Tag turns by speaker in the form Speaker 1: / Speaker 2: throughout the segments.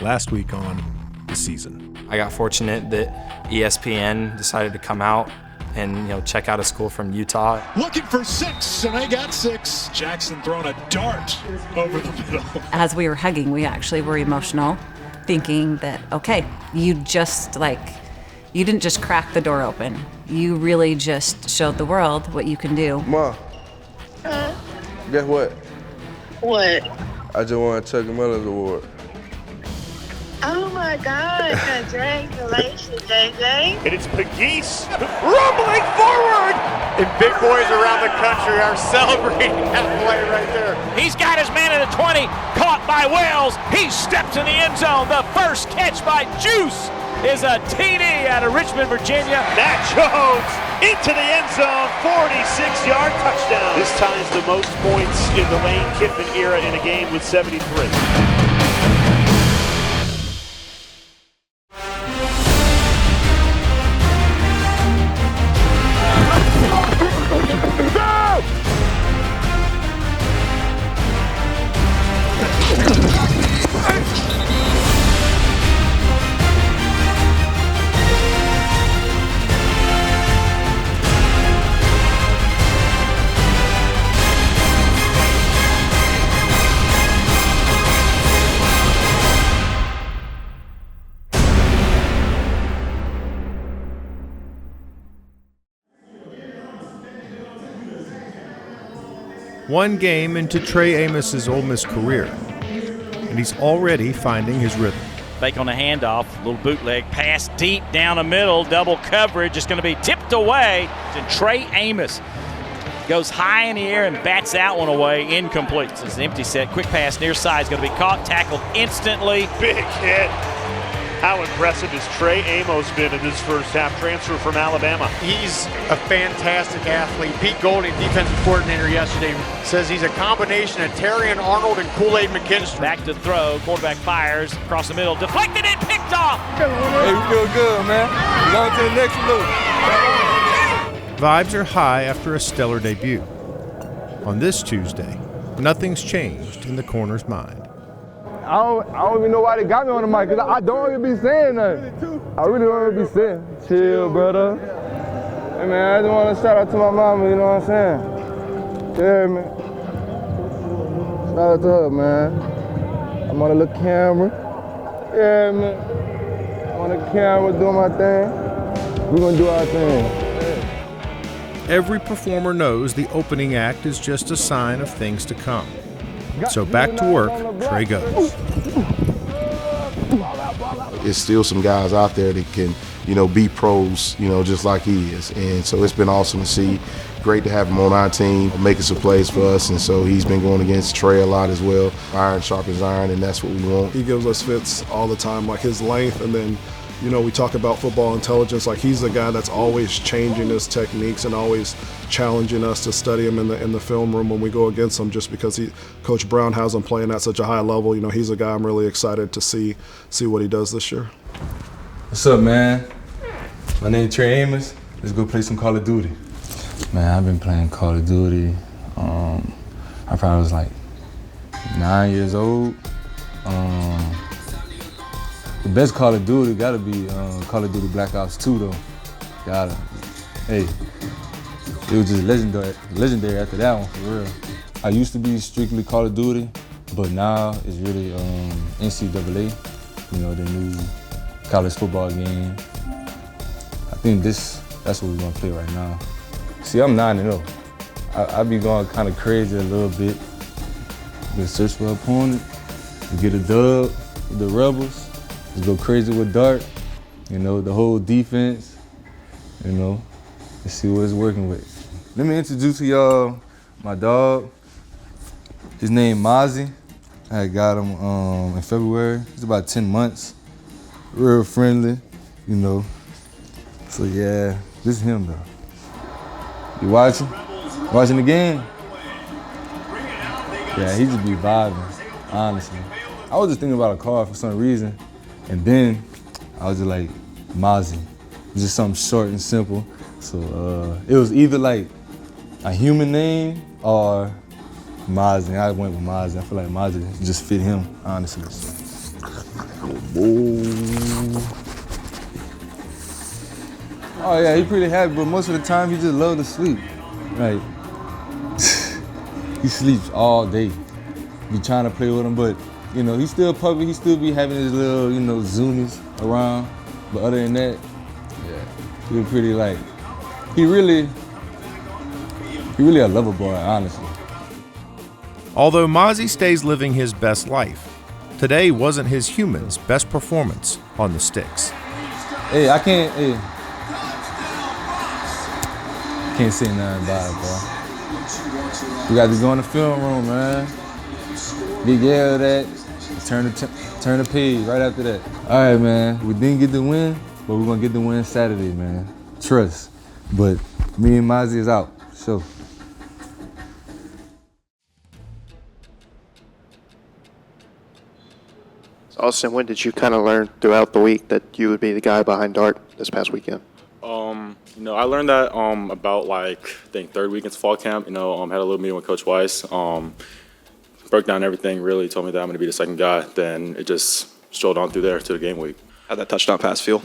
Speaker 1: last week on The Season.
Speaker 2: I got fortunate that ESPN decided to come out and check out a school from Utah.
Speaker 3: Looking for 6, and I got 6. Jackson throwing a dart over the middle.
Speaker 4: As we were hugging, we actually were emotional, thinking that, okay, you didn't just crack the door open. You really just showed the world what you can do.
Speaker 5: Ma, guess what?
Speaker 6: What?
Speaker 5: I just won a Chuck Miller's Award.
Speaker 6: Oh my God, congratulations, JJ.
Speaker 7: And it's Pegues rumbling forward. And big boys around the country are celebrating that play right there.
Speaker 8: He's got his man at the 20, caught by Wells. He steps in the end zone. The first catch by Juice is a TD out of Richmond, Virginia.
Speaker 7: Matt Jones into the end zone, 46-yard touchdown. This ties the most points in the Lane Kiffin era in a game with 73.
Speaker 1: One game into Trey Amos' Ole Miss career, and he's already finding his rhythm.
Speaker 8: Fake on the handoff, little bootleg pass deep down the middle, double coverage. It's going to be tipped away. And Trey Amos goes high in the air and bats that one away, incomplete. It's an empty set, quick pass near side is going to be caught, tackled instantly.
Speaker 7: Big hit. How impressive has Trey Amos been in this first half? Transfer from Alabama.
Speaker 9: He's a fantastic athlete. Pete Golding, defensive coordinator yesterday, says he's a combination of Terrion Arnold and Kool-Aid McKinstry.
Speaker 8: Back to throw, quarterback fires across the middle, deflected and picked off.
Speaker 5: Hey, we feel good, man. We're on to the next loop.
Speaker 1: Vibes are high after a stellar debut. On this Tuesday, nothing's changed in the corner's mind.
Speaker 5: I don't even know why they got me on the mic, because I don't even be saying nothing. I really don't even be saying. Chill, brother. Hey, man, I just want to shout out to my mama, you know what I'm saying? Yeah, man. Shout out to her, man. I'm on a little camera. Yeah, man. I'm on the camera doing my thing. We're going to do our thing.
Speaker 1: Every performer knows the opening act is just a sign of things to come. So back to work, Trey goes.
Speaker 10: It's still some guys out there that can, be pros, just like he is. And so it's been awesome to see. Great to have him on our team, making some plays for us. And so he's been going against Trey a lot as well. Iron sharpens iron, and that's what we want.
Speaker 11: He gives us fits all the time, like his length, and then we talk about football intelligence. Like, he's the guy that's always changing his techniques and always challenging us to study him in the film room when we go against him, just because Coach Brown has him playing at such a high level. He's a guy I'm really excited to see what he does this year.
Speaker 5: What's up, man? My name's Trey Amos. Let's go play some Call of Duty. Man, I've been playing Call of Duty. I probably was like 9 years old. The best Call of Duty gotta be Call of Duty Black Ops 2 though. Gotta. Hey, it was just legendary after that one, for real. I used to be strictly Call of Duty, but now it's really NCAA, the new college football game. I think that's what we're gonna play right now. See, I'm 9-0. I be going kind of crazy a little bit. We search for an opponent, we get a dub with the Rebels. Just go crazy with Dart, the whole defense, let's see what it's working with. Let me introduce to y'all my dog. His name Mozzie. I got him in February. He's about 10 months. Real friendly, So yeah, this is him though. You watching? Watching the game? Yeah, he just be vibing, honestly. I was just thinking about a car for some reason. And then I was just like, Mozzie, just something short and simple. So it was either like a human name or Mozzie. I went with Mozzie. I feel like Mozzie just fit him, honestly. Oh yeah, he pretty happy, but most of the time he just love to sleep. Like he sleeps all day. Be trying to play with him, but you know, he's still puppy. He still be having his little, you know, zoomies around. But other than that, yeah, he pretty like he really a lover boy, honestly.
Speaker 1: Although Mozzie stays living his best life, today wasn't his human's best performance on the sticks.
Speaker 5: Hey, I can't say nothing about it, bro. We got to go in the film room, man. Get yelled at, turn the page right after that. All right, man, we didn't get the win, but we're gonna get the win Saturday, man. Trust. But me and Mozzie is out, so.
Speaker 12: Austin, when did you kind of learn throughout the week that you would be the guy behind Dart this past weekend?
Speaker 13: You know, I learned that about I think third week into fall camp. You know, had a little meeting with Coach Weiss. Broke down everything. Really told me that I'm going to be the second guy. Then it just strolled on through there to the game week.
Speaker 12: How'd that touchdown pass feel?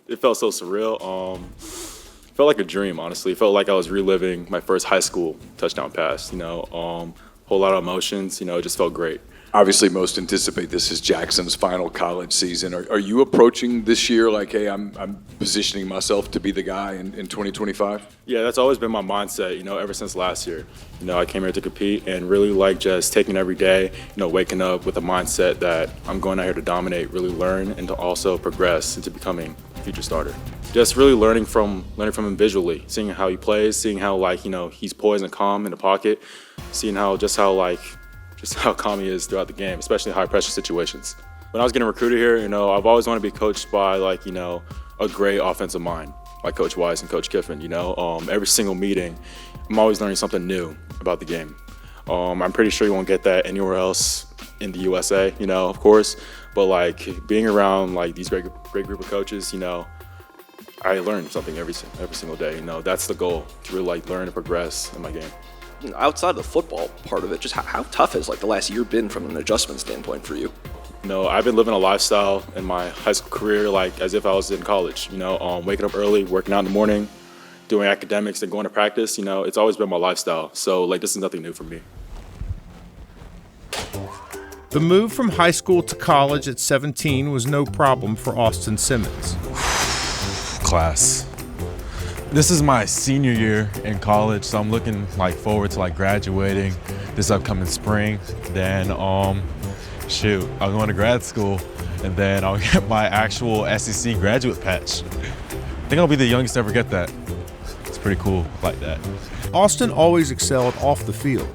Speaker 13: It felt so surreal. Felt like a dream, honestly. It felt like I was reliving my first high school touchdown pass. You know, whole lot of emotions. You know, it just felt great.
Speaker 14: Obviously, most anticipate this is Jackson's final college season. Are you approaching this year like, hey, I'm positioning myself to be the guy in 2025?
Speaker 13: Yeah, that's always been my mindset, you know, ever since last year. You know, I came here to compete and really like just taking every day, you know, waking up with a mindset that I'm going out here to dominate, really learn, and to also progress into becoming a future starter. Just really learning from him visually, seeing how he plays, seeing how, like, you know, he's poised and calm in the pocket, seeing how calm he is throughout the game, especially in high-pressure situations. When I was getting recruited here, you know, I've always wanted to be coached by, like, you know, a great offensive mind, like Coach Weiss and Coach Kiffin, you know. Every single meeting, I'm always learning something new about the game. I'm pretty sure you won't get that anywhere else in the USA, you know, of course. But, like, being around, like, these great group of coaches, you know, I learn something every single day. You know, that's the goal, to really, like, learn and progress in my game.
Speaker 15: You know, outside of the football part of it, just how tough has like the last year been from an adjustment standpoint for you?
Speaker 13: You know, I've been living a lifestyle in my high school career like as if I was in college. You know, waking up early, working out in the morning, doing academics, and going to practice. You know, it's always been my lifestyle. So, like, this is nothing new for me.
Speaker 1: The move from high school to college at 17 was no problem for Austin Simmons.
Speaker 16: Class. This is my senior year in college, so I'm looking forward to graduating this upcoming spring. Then I'm going to grad school, and then I'll get my actual SEC graduate patch. I think I'll be the youngest to ever get that. It's pretty cool like that.
Speaker 1: Austin always excelled off the field,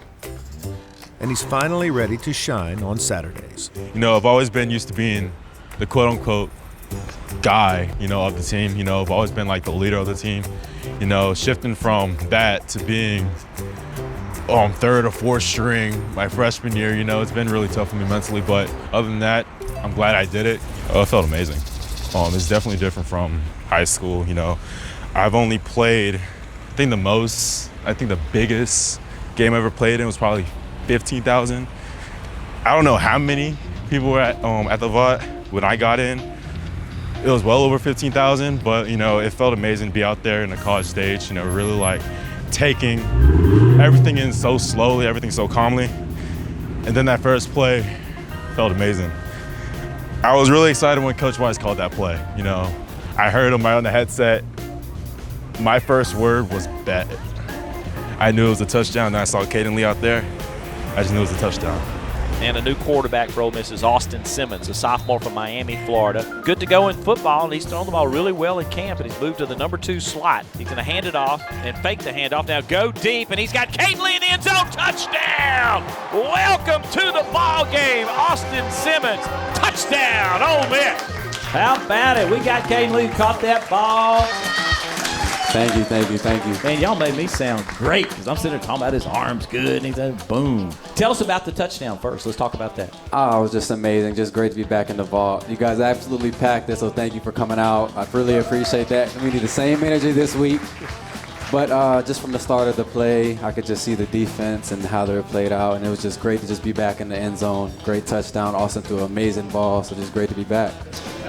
Speaker 1: and he's finally ready to shine on Saturdays.
Speaker 16: You know, I've always been used to being the quote-unquote guy, you know, of the team. You know, I've always been the leader of the team. You know, shifting from that to being third or fourth string my freshman year, you know, it's been really tough for me mentally. But other than that, I'm glad I did it. It felt amazing. It's definitely different from high school. You know, I've only played, I think the biggest game I ever played in was probably 15,000. I don't know how many people were at the Vaught when I got in. It was well over 15,000, but, you know, it felt amazing to be out there in the college stage, you know, really taking everything in so slowly, everything so calmly. And then that first play felt amazing. I was really excited when Coach Weiss called that play, you know. I heard him on the headset. My first word was bet. I knew it was a touchdown, and I saw Caden Lee out there. I just knew it was a touchdown.
Speaker 8: And a new quarterback for Ole Miss is Austin Simmons, a sophomore from Miami, Florida. Good to go in football, and he's thrown the ball really well in camp, and he's moved to the number 2 slot. He's going to hand it off and fake the handoff. Now go deep, and he's got Caden Lee in the end zone. Touchdown! Welcome to the ball game, Austin Simmons. Touchdown, Ole Miss.
Speaker 17: How about it? We got Caden Lee caught that ball. Thank you. Man, y'all made me sound great because I'm sitting there talking about his arms good, and he's like, boom. Tell us about the touchdown first. Let's talk about that.
Speaker 18: Oh, it was just amazing. Just great to be back in the vault. You guys absolutely packed it, so thank you for coming out. I really appreciate that. We need the same energy this week. But just from the start of the play, I could just see the defense and how they were played out, and it was just great to just be back in the end zone. Great touchdown. Austin threw an amazing ball, so just great to be back.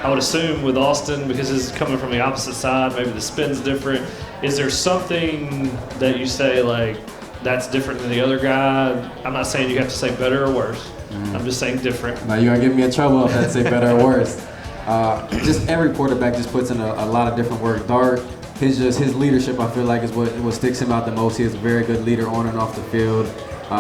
Speaker 19: I would assume with Austin, because he's coming from the opposite side, maybe the spin's different. Is there something that you say, like, that's different than the other guy? I'm not saying you have to say better or worse. I'm just saying different.
Speaker 18: Now you're gonna get me in trouble if I say better or worse. Just every quarterback just puts in a lot of different work. Dart, his leadership, I feel like, is what sticks him out the most. He is a very good leader on and off the field.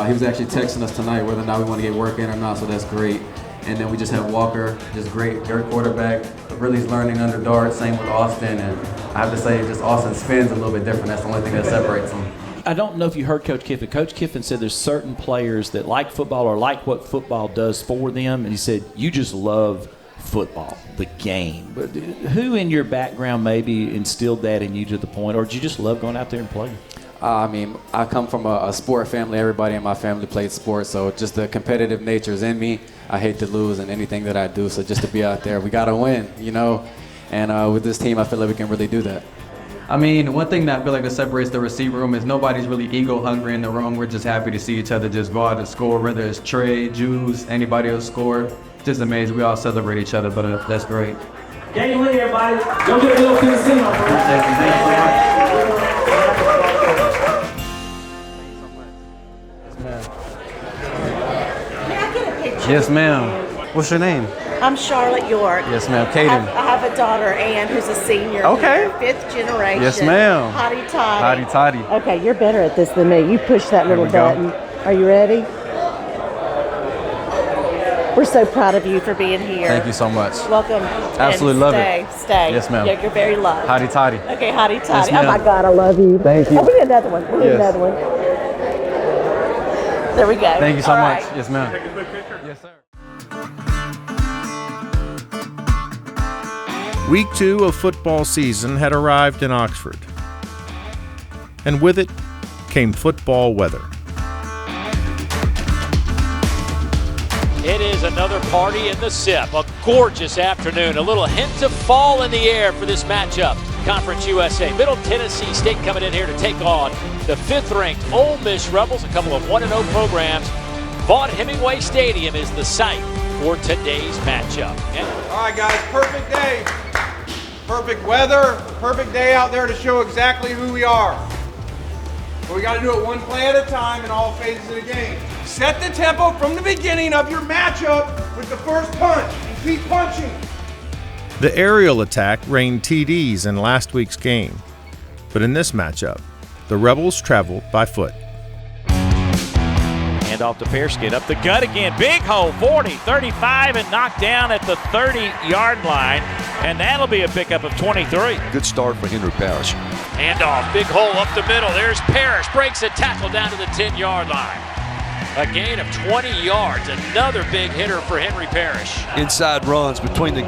Speaker 18: He was actually texting us tonight whether or not we want to get work in or not, so that's great. And then we just have Walker, just great quarterback. Really is learning under Dart, same with Austin. And I have to say, just Austin spins a little bit different. That's the only thing that separates them.
Speaker 17: I don't know if you heard Coach Kiffin. Coach Kiffin said there's certain players that like football or like what football does for them. And he said, you just love football, the game. But who in your background maybe instilled that in you to the point, or did you just love going out there and playing?
Speaker 18: I mean, I come from a sport family. Everybody in my family played sports, so just the competitive nature is in me. I hate to lose in anything that I do, so just to be out there, we got to win, you know? And with this team, I feel like we can really do that.
Speaker 20: I mean, one thing that I feel like that separates the receiver room is nobody's really ego hungry in the room. We're just happy to see each other just go out and score, whether it's Trey, Juice, anybody else score. Just amazing. We all celebrate each other, but that's great.
Speaker 17: Game winning, everybody. Go get a little casino.
Speaker 20: Thank you so much. Yes, ma'am. What's your name?
Speaker 21: I'm Charlotte York.
Speaker 20: Yes, ma'am. Kaden.
Speaker 21: I have a daughter, Ann, who's a senior.
Speaker 20: Okay.
Speaker 21: Here, 5th generation.
Speaker 20: Yes, ma'am.
Speaker 21: Hotty toddy.
Speaker 20: Hotty toddy.
Speaker 21: Okay, you're better at this than me. You push that little button. Are you ready? We're so proud of you for being here.
Speaker 20: Thank you so much.
Speaker 21: Welcome.
Speaker 20: Absolutely love
Speaker 21: it. Stay.
Speaker 20: Yes, ma'am.
Speaker 21: Yeah, you're very loved.
Speaker 20: Hotty toddy.
Speaker 21: Okay, hotty toddy.
Speaker 20: Yes,
Speaker 21: oh my God, I love you.
Speaker 20: Thank you.
Speaker 21: Oh, we need another one. We need another one. There we go.
Speaker 20: Thank you so
Speaker 21: All
Speaker 20: much.
Speaker 21: right.
Speaker 20: Yes, ma'am.
Speaker 21: Take a quick picture.
Speaker 20: Yes, sir.
Speaker 1: Week 2 of football season had arrived in Oxford, and with it came football weather.
Speaker 22: It is another party in the SIP. A gorgeous afternoon. A little hint of fall in the air for this matchup. Conference USA. Middle Tennessee State coming in here to take on the 5th-ranked Ole Miss Rebels. A couple of 1-0 programs. Vaughn Hemingway Stadium is the site for today's matchup.
Speaker 23: All right, guys. Perfect day. Perfect weather. Perfect day out there to show exactly who we are. But we got to do it one play at a time in all phases of the game. Set the tempo from the beginning of your matchup with the first punch and keep punching.
Speaker 1: The aerial attack rained TDs in last week's game, but in this matchup, the Rebels traveled by foot.
Speaker 8: Hand off to Pierce, get up the gut again. Big hole, 40, 35, and knocked down at the 30-yard line. And that'll be a pickup of 23.
Speaker 24: Good start for Henry Parrish.
Speaker 22: Handoff, big hole up the middle. There's Parrish, breaks a tackle down to the 10-yard line. A gain of 20 yards, another big hitter for Henry Parrish.
Speaker 24: Inside runs between the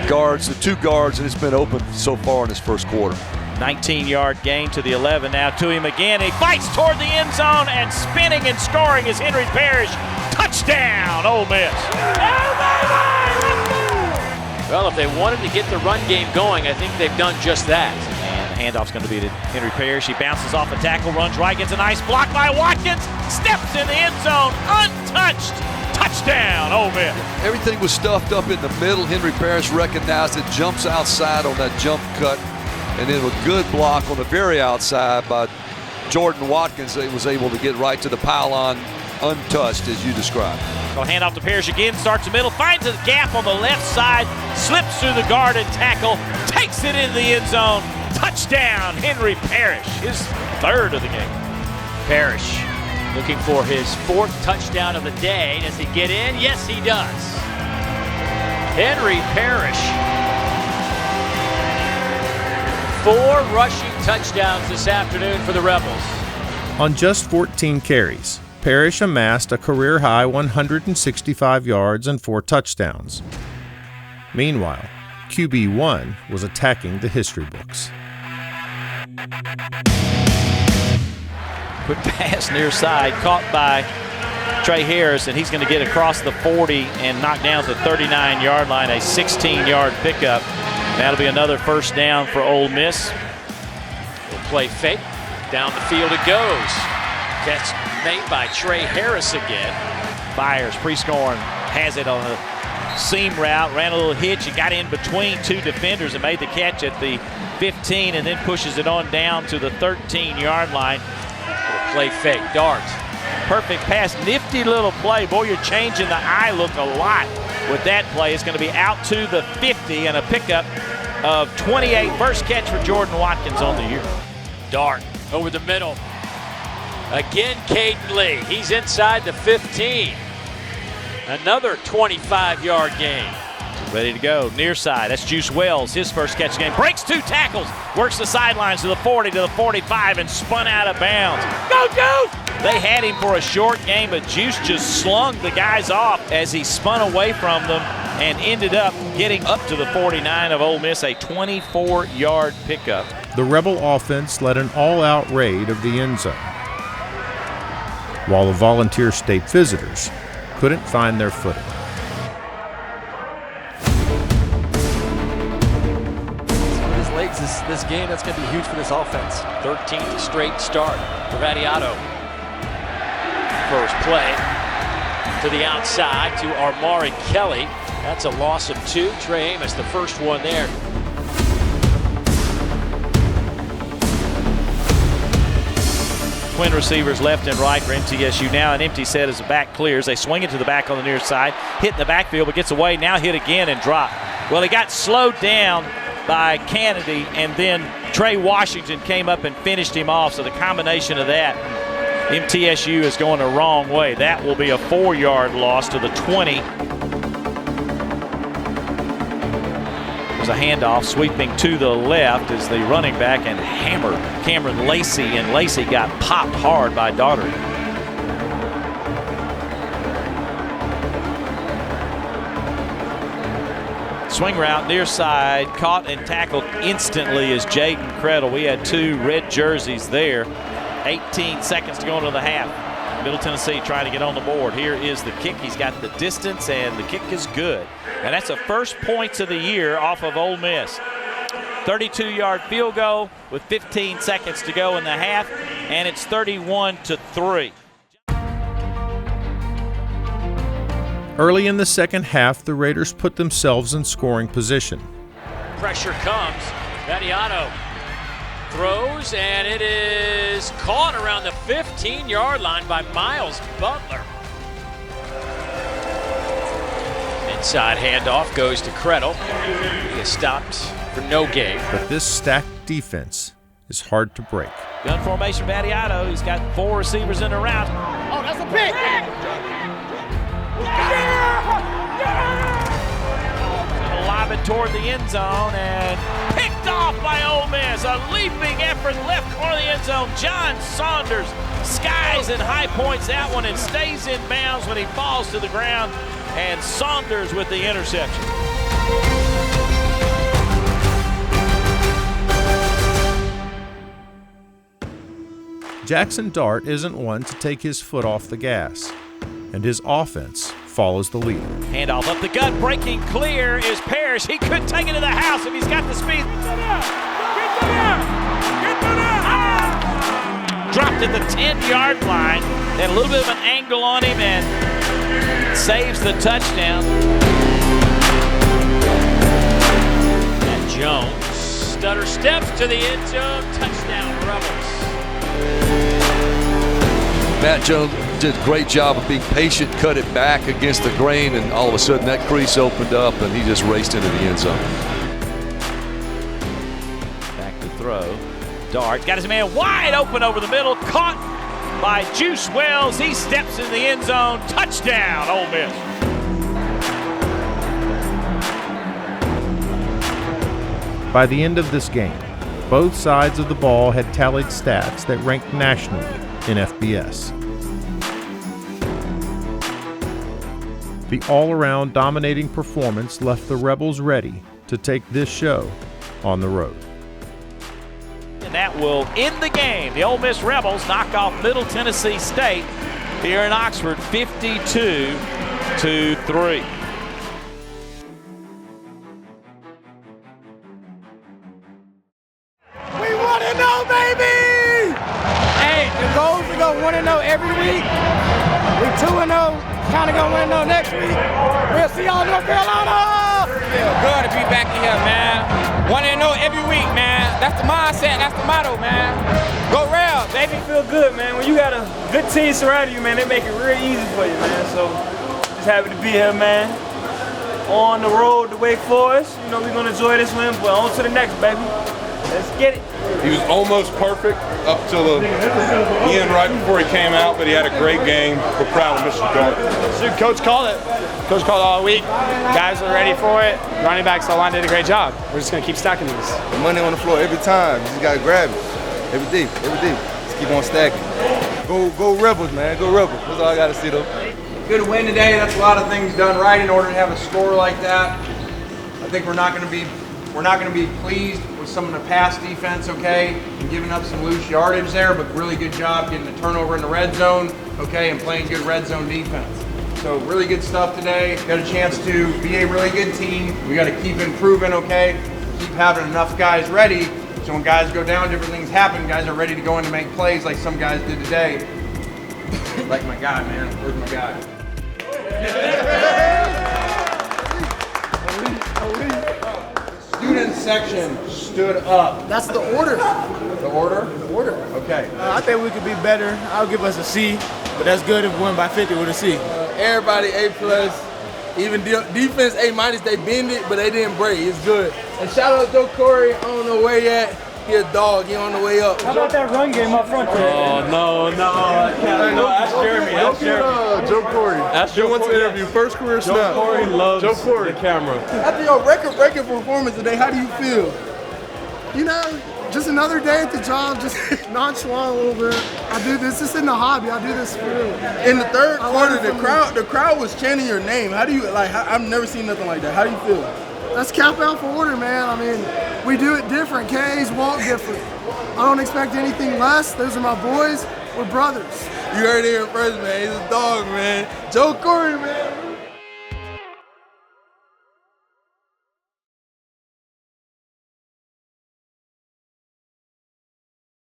Speaker 24: guards, the 2 guards, and it's been open so far in this first quarter.
Speaker 8: 19-yard gain to the 11, now to him again. He fights toward the end zone, and spinning and scoring is Henry Parrish. Touchdown, Ole Miss.
Speaker 22: Well, if they wanted to get the run game going, I think they've done just that.
Speaker 8: And the handoff's going to be to Henry Parrish. He bounces off a tackle, runs right, gets a nice block by Watkins, steps in the end zone, untouched. Touchdown, Ole Miss.
Speaker 24: Everything was stuffed up in the middle. Henry Parrish recognized it, jumps outside on that jump cut, and then a good block on the very outside by Jordan Watkins. He was able to get right to the pylon untouched, as you described.
Speaker 8: Well, hand off to Parrish again, starts the middle, finds a gap on the left side, slips through the guard and tackle, takes it into the end zone. Touchdown, Henry Parrish, his 3rd of the game.
Speaker 22: Parrish looking for his 4th touchdown of the day. Does he get in? Yes, he does. Henry Parrish. 4 rushing touchdowns this afternoon for the Rebels.
Speaker 1: On just 14 carries, Parrish amassed a career-high 165 yards and 4 touchdowns. Meanwhile, QB1 was attacking the history books.
Speaker 8: Quick pass near side, caught by Trey Harris, and he's going to get across the 40 and knock down to the 39-yard line, a 16-yard pickup. That'll be another first down for Ole Miss.
Speaker 22: We'll play fake. Down the field it goes. Catch made by Trey Harris again.
Speaker 8: Byers, pre-scoring, has it on a seam route, ran a little hitch and got in between two defenders and made the catch at the 15 and then pushes it on down to the 13-yard line.
Speaker 22: Little play fake, Dart.
Speaker 8: Perfect pass, nifty little play. Boy, you're changing the eye look a lot with that play. It's going to be out to the 50 and a pickup of 28. First catch for Jordan Watkins on the year.
Speaker 22: Dart over the middle. Again, Caden Lee. He's inside the 15. Another 25-yard gain.
Speaker 8: Ready to go, near side. That's Juice Wells, his first catch game. Breaks 2 tackles, works the sidelines to the 40, to the 45, and spun out of bounds. Go, Juice! They had him for a short game, but Juice just slung the guys off as he spun away from them and ended up getting up to the 49 of Ole Miss, a 24-yard pickup.
Speaker 1: The Rebel offense led an all-out raid of the end zone, while the Volunteer State visitors couldn't find their footing.
Speaker 22: His legs this game, that's going to be huge for this offense. 13th straight start for Vadiato. First play to the outside to Armari Kelly. That's a loss of 2. Trey Amos, the first one there.
Speaker 8: Twin receivers left and right for MTSU now. An empty set as the back clears. They swing it to the back on the near side. Hit in the backfield, but gets away. Now hit again and drop. Well, he got slowed down by Kennedy, and then Trey Washington came up and finished him off. So the combination of that, MTSU is going the wrong way. That will be a 4-yard loss to the 20. A handoff sweeping to the left as the running back and hammered Cameron Lacey, and Lacey got popped hard by Daugherty. Swing route near side, caught and tackled instantly is Jaden Credle. We had 2 red jerseys there. 18 seconds to go into the half. Middle Tennessee trying to get on the board. Here is the kick. He's got the distance, and the kick is good. And that's the first points of the year off of Ole Miss. 32-yard field goal with 15 seconds to go in the half, and it's 31-3.
Speaker 1: Early in the second half, the Raiders put themselves in scoring position.
Speaker 22: Pressure comes. Vadiato throws, and it is caught around the 15-yard line by Miles Butler. Inside handoff goes to Credle. He is stopped for no gain.
Speaker 1: But this stacked defense is hard to break.
Speaker 8: Gun formation, Vadiato. He's got 4 receivers in the route.
Speaker 23: Oh, that's a pick!
Speaker 8: Lob it toward the end zone and picked off by Ole Miss. A leaping effort left corner of the end zone. John Saunders skies and high points that one and stays in bounds when he falls to the ground. And Saunders with the interception.
Speaker 1: Jackson Dart isn't one to take his foot off the gas, and his offense follows the lead.
Speaker 8: Handoff up the gut, breaking clear is Parrish. He could take it to the house if he's got the speed. Dropped at the 10-yard line. Had a little bit of an angle on him and saves the touchdown.
Speaker 22: And Jones stutter steps to the end zone. Touchdown, Rebels.
Speaker 24: Matt Jones did a great job of being patient, cut it back against the grain, and all of a sudden that crease opened up and he just raced into the end zone.
Speaker 8: Back to throw. Dart got his man wide open over the middle, caught by Juice Wells. He steps in the end zone. Touchdown, Ole Miss.
Speaker 1: By the end of this game, both sides of the ball had tallied stats that ranked nationally in FBS. The all-around dominating performance left the Rebels ready to take this show on the road.
Speaker 8: And that will end the game. The Ole Miss Rebels knock off Middle Tennessee State here in Oxford, 52-3.
Speaker 23: We want to know, baby!
Speaker 2: go 1-0 every week. We 2-0, kind of go 1-0 next week. We'll see y'all in North Carolina.
Speaker 3: Feel good to be back in here, man. 1-0 every week, man. That's the mindset. That's the motto, man. Go Rehder, baby.
Speaker 4: Feel good, man. When you got a good team surrounding you, man, they make it real easy for you, man. So just happy to be here, man. On the road to Wake Forest. You know, we're going to enjoy this win, but on to the next, baby. Let's get it.
Speaker 6: He was almost perfect up till the end right before he came out, but he had a great game. We're proud of Mr. Dart.
Speaker 25: Dude, Coach called it. Coach called it all week. Guys are ready for it. Running backs, the line did a great job. We're just going to keep stacking these.
Speaker 26: The money on the floor every time. You just got to grab it. Every day. Just keep on stacking. Go Rebels, man. Go Rebels. That's all I got to see, though.
Speaker 23: Good win today. That's a lot of things done right in order to have a score like that. I think we're not going to be pleased with some of the pass defense, okay, and giving up some loose yardage there, but really good job getting a turnover in the red zone, okay, and playing good red zone defense. So really good stuff today. Got a chance to be a really good team. We got to keep improving, okay, keep having enough guys ready so when guys go down, different things happen, guys are ready to go in to make plays like some guys did today. Like my guy, man. Where's my guy? Student section stood up.
Speaker 2: That's the order.
Speaker 23: The order?
Speaker 2: The order.
Speaker 23: Okay.
Speaker 2: I think we could be better. I'll give us a C, but that's good if we win by 50 with a C.
Speaker 26: Everybody A+. Even defense A-. They bend it, but they didn't break. It's good. And shout out to Joe Corey. I don't know where he at. He a dog. He on the way up.
Speaker 4: How about that run game up front there?
Speaker 6: Oh, no. Ask Jeremy. Ask Jeremy.
Speaker 11: Joe Corey.
Speaker 6: Ask Joe
Speaker 11: wants to interview. First career snap.
Speaker 6: Joe Corey loves the camera.
Speaker 26: After your record-breaking performance today, how do you feel?
Speaker 27: You know, just another day at the job, just nonchalant a little bit. I do this just in the hobby. I do this for real.
Speaker 26: In the third quarter, the crowd was chanting your name. How do you, I've never seen nothing like that. How do you feel?
Speaker 27: That's cap out for order, man. I mean, we do it different. K's walk different. I don't expect anything less. Those are my boys. We're brothers.
Speaker 26: You heard it here first, man. He's a dog, man. Joe Corey, man.